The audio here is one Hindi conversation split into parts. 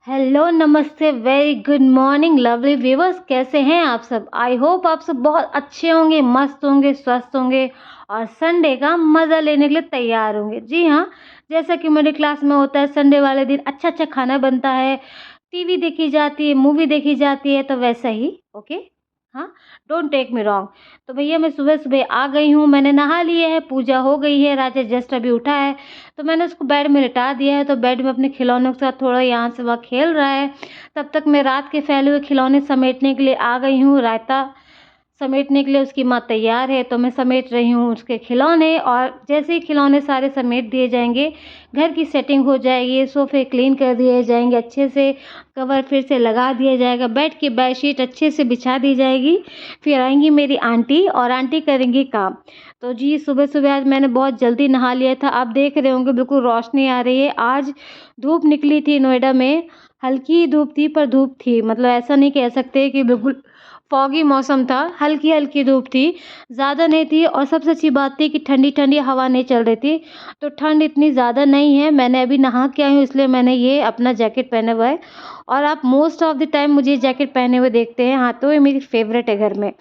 हेलो, नमस्ते, very good morning lovely viewers. कैसे हैं आप सब? आई होप आप सब बहुत अच्छे होंगे, मस्त होंगे, स्वस्थ होंगे और संडे का मज़ा लेने के लिए तैयार होंगे। जी हाँ, जैसा कि मिडिल क्लास में होता है, संडे वाले दिन अच्छा अच्छा खाना बनता है, टीवी देखी जाती है, मूवी देखी जाती है, तो वैसा ही ओके। हाँ, डोंट टेक मी रॉन्ग। तो भैया मैं सुबह सुबह आ गई हूँ, मैंने नहा लिया है, पूजा हो गई है, राजा जस्ट अभी उठा है। तो मैंने उसको बेड में लिटा दिया है, तो बेड में अपने खिलौनों के साथ थोड़ा यहाँ से वहाँ खेल रहा है। तब तक मैं रात के फैले हुए खिलौने समेटने के लिए आ गई हूँ। रायता समेटने के लिए उसकी माँ तैयार है, तो मैं समेट रही हूँ उसके खिलौने। और जैसे ही खिलौने सारे समेट दिए जाएंगे, घर की सेटिंग हो जाएगी, सोफ़े क्लीन कर दिए जाएंगे, अच्छे से कवर फिर से लगा दिया जाएगा, बेड की बेडशीट अच्छे से बिछा दी जाएगी। फिर आएंगी मेरी आंटी और आंटी करेंगी काम। तो जी सुबह सुबह आज मैंने बहुत जल्दी नहा लिया था। आप देख रहे होंगे बिल्कुल रोशनी आ रही है। आज धूप निकली थी नोएडा में, हल्की धूप थी पर धूप थी, मतलब ऐसा नहीं कह सकते कि बिल्कुल फॉगी मौसम था, हल्की हल्की धूप थी, ज़्यादा नहीं थी। और सबसे अच्छी बात थी कि ठंडी ठंडी हवा नहीं चल रही थी, तो ठंड इतनी ज़्यादा नहीं है। मैंने अभी नहा के आई हूँ, इसलिए मैंने ये अपना जैकेट पहना हुआ है। और आप मोस्ट ऑफ द टाइम मुझे जैकेट पहने हुए देखते हैं। हाँ, तो ये मेरी फेवरेट है घर में।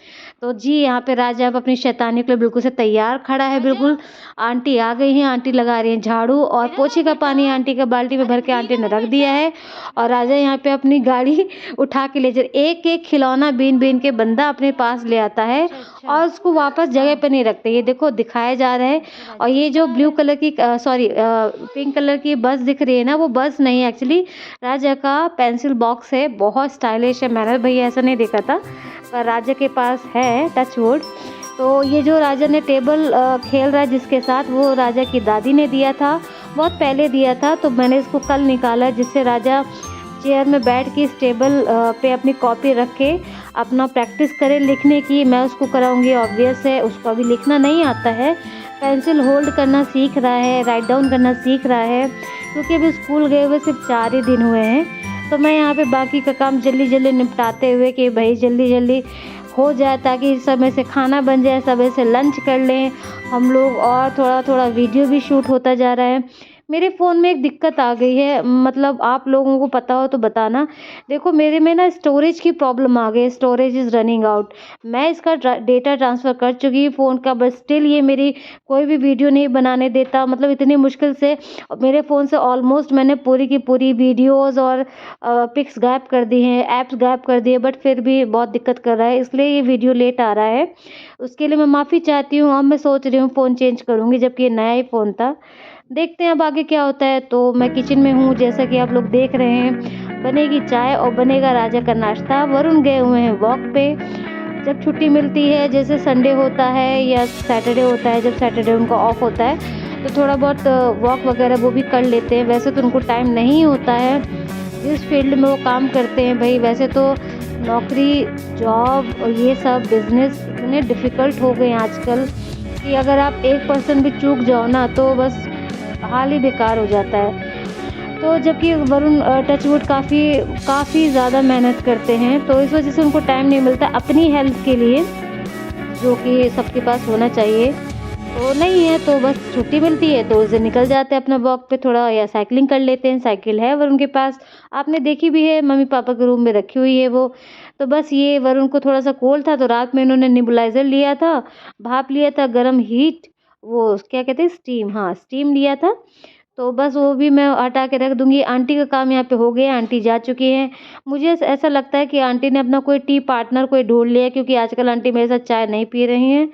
तो जी यहाँ पे राजा अब अपनी शैतानी के लिए बिल्कुल से तैयार खड़ा है बिल्कुल। आंटी आ गई हैं, आंटी लगा रही हैं झाड़ू, और पोछे का पानी आंटी का बाल्टी में भर के आंटी ने रख दिया है। और राजा यहाँ पे अपनी गाड़ी उठा के ले जा, एक एक खिलौना बीन बीन के बंदा अपने पास ले आता है और उसको वापस जगह पे नहीं रखते। ये देखो दिखाया जा रहा है। और ये जो ब्लू कलर की सॉरी पिंक कलर की बस दिख रही है ना, वो बस नहीं, एक्चुअली राजा का पेंसिल बॉक्स है, बहुत स्टाइलिश है। मैंने भैया ऐसा नहीं देखा था, पर राजा के पास है, टच वुड। तो ये जो राजा ने टेबल खेल रहा है जिसके साथ, वो राजा की दादी ने दिया था, बहुत पहले दिया था। तो मैंने इसको कल निकाला, जिससे राजा चेयर में बैठ के इस टेबल पे अपनी कॉपी रख के अपना प्रैक्टिस करे लिखने की। मैं उसको कराऊंगी, ऑब्वियस है, उसको अभी लिखना नहीं आता है, पेंसिल होल्ड करना सीख रहा है, राइट डाउन करना सीख रहा है, क्योंकि अभी स्कूल गए हुए सिर्फ 4 ही दिन हुए हैं। तो मैं यहाँ पे बाकी का काम जल्दी जल्दी निपटाते हुए कि भाई जल्दी जल्दी हो जाए, ताकि समय से खाना बन जाए, समय से लंच कर लें हम लोग। और थोड़ा थोड़ा वीडियो भी शूट होता जा रहा है। मेरे फ़ोन में एक दिक्कत आ गई है, मतलब आप लोगों को पता हो तो बताना। देखो मेरे में ना स्टोरेज की प्रॉब्लम आ गई है, स्टोरेज इज़ रनिंग आउट। मैं इसका डेटा ट्रांसफ़र कर चुकी हूँ फ़ोन का, बट स्टिल ये मेरी कोई भी वीडियो नहीं बनाने देता, मतलब इतनी मुश्किल से। मेरे फ़ोन से ऑलमोस्ट मैंने पूरी की पूरी वीडियोज़ और पिक्स गायब कर दी हैं, ऐप्स गायब कर दिए, बट फिर भी बहुत दिक्कत कर रहा है, इसलिए ये वीडियो लेट आ रहा है। उसके लिए मैं माफ़ी चाहती हूँ। अब मैं सोच रही हूँ फ़ोन चेंज करूँगी, जबकि ये नया ही फ़ोन था। देखते हैं अब आगे क्या होता है। तो मैं किचन में हूँ, जैसा कि आप लोग देख रहे हैं, बनेगी चाय और बनेगा राजा का नाश्ता। वरुण गए हुए हैं वॉक पे। जब छुट्टी मिलती है, जैसे संडे होता है या सैटरडे होता है, जब सैटरडे उनका ऑफ होता है, तो थोड़ा बहुत वॉक वगैरह वो भी कर लेते हैं। वैसे तो उनको टाइम नहीं होता है, जिस फील्ड में वो काम करते हैं भाई। वैसे तो नौकरी, जॉब और ये सब बिज़नेस इतने डिफ़िकल्ट हो गए हैं आजकल कि अगर आप 1% भी चूक जाओ ना, तो बस हाल ही बेकार हो जाता है। तो जबकि वरुण टचवुड काफ़ी ज़्यादा मेहनत करते हैं, तो इस वजह से उनको टाइम नहीं मिलता अपनी हेल्थ के लिए, जो कि सबके पास होना चाहिए। तो नहीं है, तो बस छुट्टी मिलती है तो उस दिन निकल जाते हैं अपना वॉक पे थोड़ा, या साइकिलिंग कर लेते हैं। साइकिल है वरुण के पास, आपने देखी भी है, मम्मी पापा के रूम में रखी हुई है वो। तो बस ये वरुण को थोड़ा सा कोल्ड था, तो रात में इन्होंने नेबुलाइज़र लिया था, भाप लिया था, गर्म हीट, वो क्या कहते हैं, स्टीम, हाँ स्टीम लिया था। तो बस वो भी मैं हटा के रख दूँगी। आंटी का काम यहाँ पे हो गया, आंटी जा चुकी हैं। मुझे ऐसा लगता है कि आंटी ने अपना कोई टी पार्टनर कोई ढूँढ लिया है, क्योंकि आजकल आंटी मेरे साथ चाय नहीं पी रही हैं।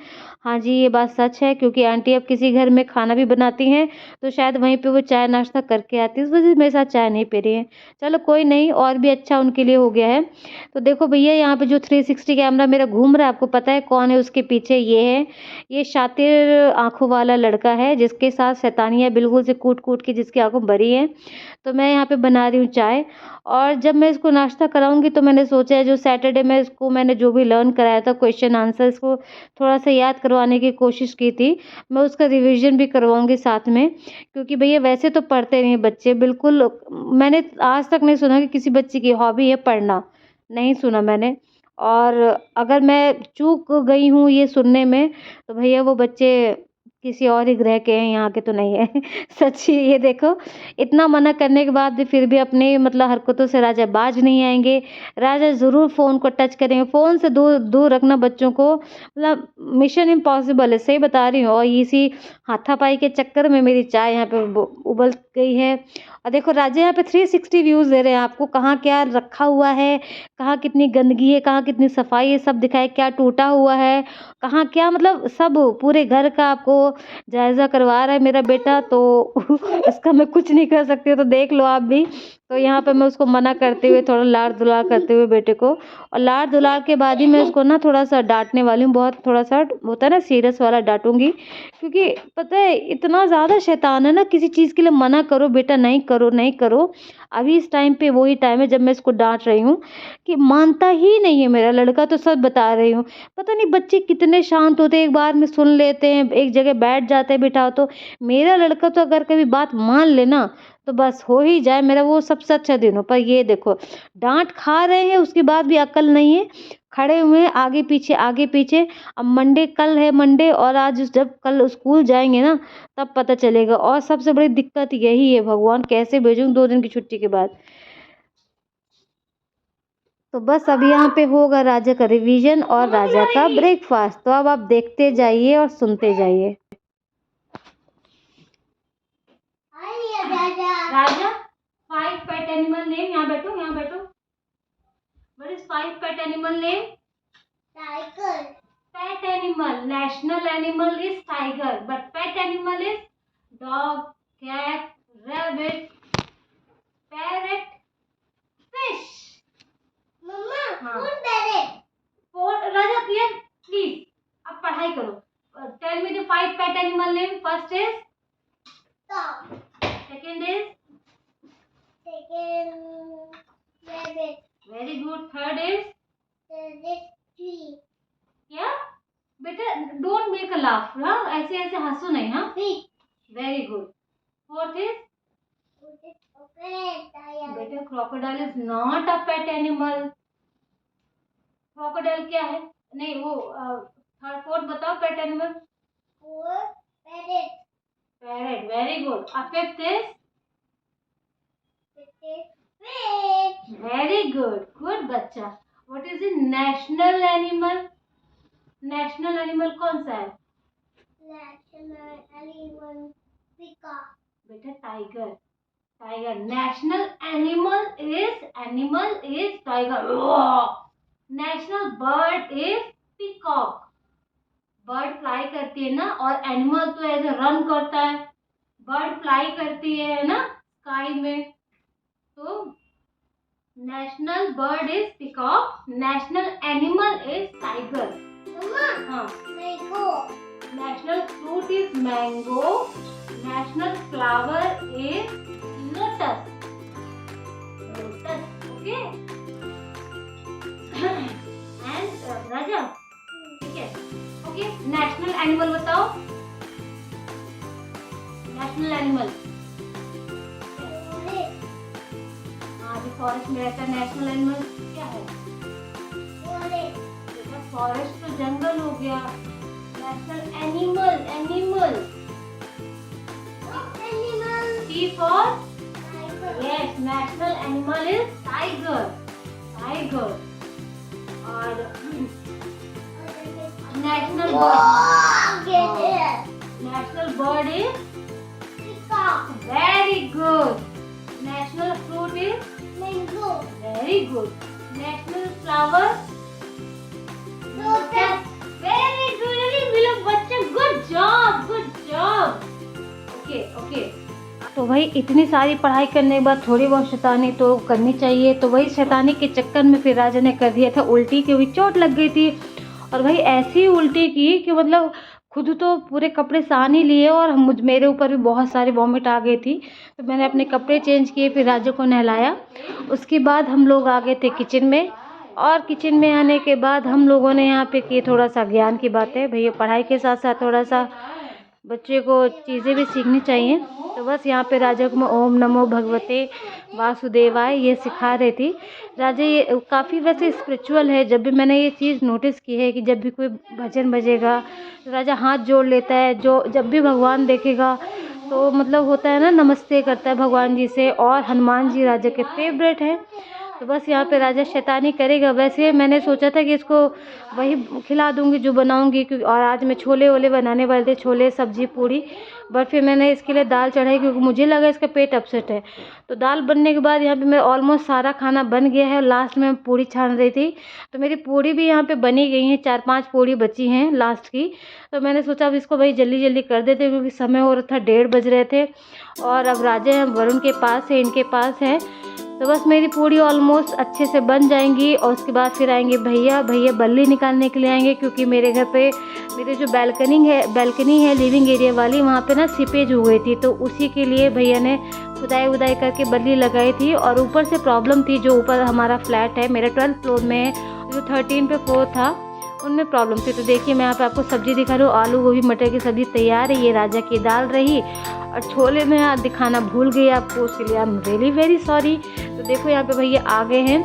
हाँ जी, ये बात सच है, क्योंकि आंटी अब किसी घर में खाना भी बनाती हैं, तो शायद वहीं पे वो चाय नाश्ता करके आती है, इस वजह से मेरे साथ चाय नहीं पी रही हैं। चलो कोई नहीं, और भी अच्छा उनके लिए हो गया है। तो देखो भैया यहाँ पे जो 360 कैमरा मेरा घूम रहा है, आपको पता है कौन है उसके पीछे? ये है, ये शातिर आँखों वाला लड़का है, जिसके साथ शैतानियाँ बिल्कुल से कूट-कूट के जिसकी आँखों भरी हैं। तो मैं यहाँ पे बना रही हूँ चाय, और जब मैं इसको नाश्ता कराऊँगी, तो मैंने सोचा है जो सैटरडे में इसको मैंने जो भी लर्न कराया था, क्वेश्चन आंसर, इसको थोड़ा-सा याद करवाने की कोशिश की थी। मैं उसका रिवीजन भी करवाऊँगी साथ में, क्योंकि भैया वैसे तो पढ़ते नहीं बच्चे बिल्कुल। मैंने आज तक नहीं सुना कि किसी बच्चे की हॉबी है पढ़ना, नहीं सुना मैंने। और अगर मैं चूक गई हूँ ये सुनने में, तो भैया वो बच्चे किसी और ही ग्रह के हैं, यहाँ के तो नहीं है। सच्ची ये देखो, इतना मना करने के बाद भी फिर भी अपने मतलब हरकतों से राजा बाज नहीं आएंगे। राजा ज़रूर फ़ोन को टच करेंगे। फ़ोन से दूर दूर रखना बच्चों को मतलब मिशन इम्पॉसिबल है, सही बता रही हूँ। और इसी हाथापाई के चक्कर में मेरी चाय यहाँ पे उबल गई है। और देखो राजा यहाँ पे 360 व्यूज़ दे रहे हैं आपको, कहाँ क्या रखा हुआ है, कहाँ कितनी गंदगी है, कहाँ कितनी सफाई है, सब दिखाए, क्या टूटा हुआ है, कहाँ क्या, मतलब सब पूरे घर का आपको जायज़ा करवा रहा है मेरा बेटा। तो उसका मैं कुछ नहीं कर सकती हूँ, तो देख लो आप भी। तो यहाँ पे मैं उसको मना करते हुए, थोड़ा लाड दुलार करते हुए बेटे को, और लाड दुलार के बाद ही मैं उसको ना थोड़ा सा डांटने वाली हूँ। बहुत थोड़ा सा होता है ना, सीरियस वाला डांटूंगी, क्योंकि पता है इतना ज़्यादा शैतान है ना। किसी चीज़ के लिए मना करो बेटा, नहीं करो नहीं करो। अभी इस टाइम पे वही टाइम है जब मैं इसको डांट रही हूँ कि मानता ही नहीं है मेरा लड़का। तो सब बता रही हूँ, पता नहीं बच्चे कितने शांत होते हैं, एक बार में सुन लेते हैं, एक जगह बैठ जाते हैं बिठाओ तो। मेरा लड़का तो अगर कभी बात मान लेना तो बस हो ही जाए मेरा वो सबसे अच्छा दिन हो। पर ये देखो, डांट खा रहे हैं उसके बाद भी अकल नहीं है, खड़े हुए हैं आगे पीछे आगे पीछे। अब मंडे, कल है मंडे, और आज जब कल स्कूल जाएंगे ना तब पता चलेगा। और सबसे बड़ी दिक्कत यही है, भगवान कैसे भेजूं 2 दिन की छुट्टी के बाद। तो बस अब यहाँ पे होगा राजा का रिवीजन और राजा का ब्रेकफास्ट। तो अब आप देखते जाइए और सुनते जाइए। Raja, 5 pet animal name. यहाँ बैठो, यहाँ बैठो। What is 5 pet animal name? Tiger. Pet animal, national animal is tiger, but pet animal is dog, cat, rabbit, parrot, fish. मम्मा, phone parrot. Phone Raja, clear please. अब पढ़ाई करो। Tell me the 5 pet animal name. First is dog. Second is rabbit. Very good. Third is tree. क्या बेटा, don't make a laugh, हाँ ऐसे ऐसे हंसो नहीं, हाँ। Fish. Very good. Fourth is crocodile. बेटा crocodile is not a pet animal. crocodile क्या है? नहीं वो थर्ड फोर्थ बताओ pet animal. Parrot. Parrot, very good. A fifth is fish. Very good. Good बच्चा. What is the national animal? National animal कौन सा है? National animal peacock. बेटा tiger. Tiger. National animal is tiger. National bird is peacock. Bird fly करती है ना, और एनिमल तो ऐसे रन करता है। बर्ड फ्लाई करती है ना स्काई में। तो national bird is peacock, national animal is tiger. हाँ, mango. National fruit is mango, national flower is lotus. Lotus, okay. And Raja, ठीक है, ओके। नेशनल एनिमल बताओ। नेशनल एनिमल, हाँ जो फॉरेस्ट में रहता है। नेशनल एनिमल क्या है? फॉरेस्ट तो जंगल हो गया। National animal, animal T for yes, national animal is tiger, tiger. और national bird is peacock. Very good. National fruit is mango. Very good. National flower lotus. Very good. अरे मिलो बच्चे, good job, good job. Okay, okay. तो भाई इतनी सारी पढ़ाई करने के बाद थोड़ी बहुत शैतानी तो करनी चाहिए। तो वही शैतानी के चक्कर में फिर राजा ने कर दिया था उल्टी, की हुई चोट लग गई थी। और भाई ऐसी उल्टी की कि मतलब खुद तो पूरे कपड़े सान ही लिए, और मेरे ऊपर भी बहुत सारी वॉमिट आ गई थी। तो मैंने अपने कपड़े चेंज किए, फिर राजा को नहलाया। उसके बाद हम लोग आ गए थे किचन में, और किचन में आने के बाद हम लोगों ने यहाँ पे किए थोड़ा सा ज्ञान की बातें। भैया पढ़ाई के साथ साथ थोड़ा सा बच्चे को चीज़ें भी सीखनी चाहिए। तो बस यहाँ पे राजा को मैं ओम नमो भगवते वासुदेवाय ये सिखा रही थी। राजा ये काफ़ी वैसे स्पिरिचुअल है। जब भी मैंने ये चीज़ नोटिस की है कि जब भी कोई भजन बजेगा तो राजा हाथ जोड़ लेता है। जो जब भी भगवान देखेगा तो मतलब होता है ना, नमस्ते करता है भगवान जी से। और हनुमान जी राजा के फेवरेट हैं। तो बस यहाँ पे राजा शैतानी करेगा। वैसे मैंने सोचा था कि इसको वही खिला दूँगी जो बनाऊँगी, क्योंकि और आज मैं छोले वोले बनाने वाले थे, छोले सब्जी पूड़ी। बट फिर मैंने इसके लिए दाल चढ़ाई क्योंकि मुझे लगा इसका पेट अपसेट है। तो दाल बनने के बाद यहाँ पे मैं ऑलमोस्ट सारा खाना बन गया है। लास्ट में पूड़ी छान रही थी तो मेरी पूड़ी भी यहाँ पे बनी गई हैं। 4-5 पूड़ी बची हैं लास्ट की। तो मैंने सोचा अब इसको भाई जल्दी जल्दी कर देते क्योंकि समय हो रहा था, 1:30 बज रहे थे। और अब राजा वरुण के पास है, इनके पास है। तो बस मेरी पूड़ी ऑलमोस्ट अच्छे से बन जाएंगी। और उसके बाद फिर आएंगे भैया बल्ली निकालने के लिए आएंगे, क्योंकि मेरे घर पे मेरे जो बैल्कनी है लिविंग एरिया वाली, वहाँ पे ना सीपेज हो गई थी। तो उसी के लिए भैया ने खुदाई उदाई करके बल्ली लगाई थी। और ऊपर से प्रॉब्लम थी, जो ऊपर हमारा फ्लैट है, मेरा 12th फ्लोर में है, जो 13 पे फ्लोर था उनमें प्रॉब्लम थी। तो देखिए मैं यहाँ पे आपको सब्जी दिखा रही हूँ। आलू गोभी मटर की सब्जी तैयार है। ये राजा की दाल रही। और छोले में दिखाना भूल गई आपको, उसके लिए I am really very sorry. तो देखो यहाँ पे भैया आ गए हैं।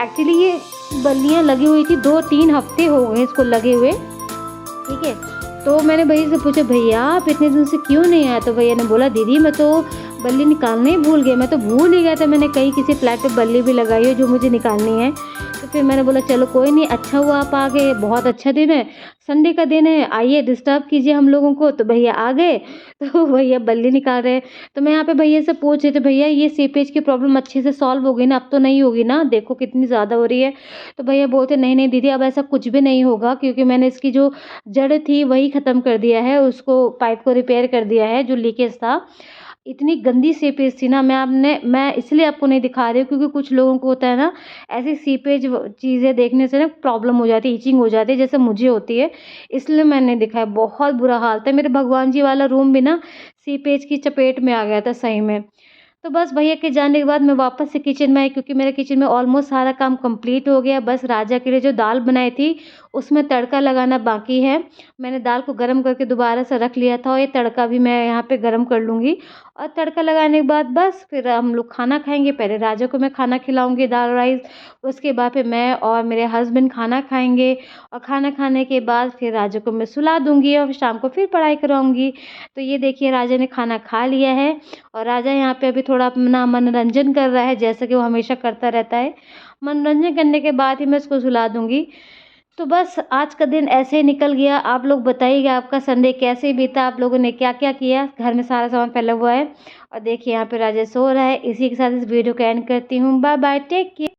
एक्चुअली ये बल्लियाँ लगी हुई थी, 2-3 हफ्ते हो गए इसको लगे हुए, ठीक है। तो मैंने भैया से पूछा, भैया आप इतने दिन से क्यों नहीं आए? तो भैया ने बोला, दीदी मैं तो बल्ली निकालना ही भूल गया, मैं तो भूल ही गया था, मैंने कहीं किसी फ्लैट पे बल्ली भी लगाई है जो मुझे निकालनी है। तो फिर मैंने बोला चलो कोई नहीं, अच्छा हुआ आप आ गए, बहुत अच्छा दिन है, संडे का दिन है, आइए डिस्टर्ब कीजिए हम लोगों को। तो भैया आ गए। तो भैया बल्ली निकाल रहे हैं। तो मैं यहाँ पे भैया से पूछ रही थी, भैया ये सीपेज की प्रॉब्लम अच्छे से सॉल्व हो गई ना? अब तो नहीं होगी ना, देखो कितनी ज़्यादा हो रही है। तो भैया बोलते नहीं नहीं दीदी, अब ऐसा कुछ भी नहीं होगा, क्योंकि मैंने इसकी जो जड़ थी वही ख़त्म कर दिया है, उसको पाइप को रिपेयर कर दिया है जो लीकेज था। इतनी गंदी सीपेज थी ना, मैं इसलिए आपको नहीं दिखा रही हूँ क्योंकि कुछ लोगों को होता है ना, ऐसी सीपेज चीज़ें देखने से ना प्रॉब्लम हो जाती है, इचिंग हो जाती है, जैसे मुझे होती है। इसलिए मैंने नहीं दिखाया। बहुत बुरा हाल था। मेरे भगवान जी वाला रूम भी ना सीपेज की चपेट में आ गया था सही में। तो बस भैया के जाने के बाद मैं वापस से किचन में आई, क्योंकि मेरे किचन में ऑलमोस्ट सारा काम कंप्लीट हो गया। बस राजा के लिए जो दाल बनाई थी उसमें तड़का लगाना बाकी है। मैंने दाल को गर्म करके दोबारा से रख लिया था, और ये तड़का भी मैं यहाँ पे गर्म कर लूँगी। और तड़का लगाने के बाद बस फिर हम लोग खाना खाएंगे। पहले राजा को मैं खाना खिलाऊँगी दाल राइस, उसके बाद फिर मैं और मेरे हस्बैंड खाना खाएंगे। और खाना खाने के बाद फिर राजा को मैं सुला दूँगी और शाम को फिर पढ़ाई कराऊँगी। तो ये देखिए राजा ने खाना खा लिया है। और राजा यहाँ पे अभी थोड़ा अपना मनोरंजन कर रहा है, जैसे कि वो हमेशा करता रहता है। मनोरंजन करने के बाद ही मैं उसको सुला दूँगी। तो बस आज का दिन ऐसे ही निकल गया। आप लोग बताइएगा आपका संडे कैसे बीता, आप लोगों ने क्या क्या किया। घर में सारा सामान फैला हुआ है। और देखिए यहाँ पे राजा सो रहा है। इसी के साथ इस वीडियो को एंड करती हूँ। Bye bye, take care.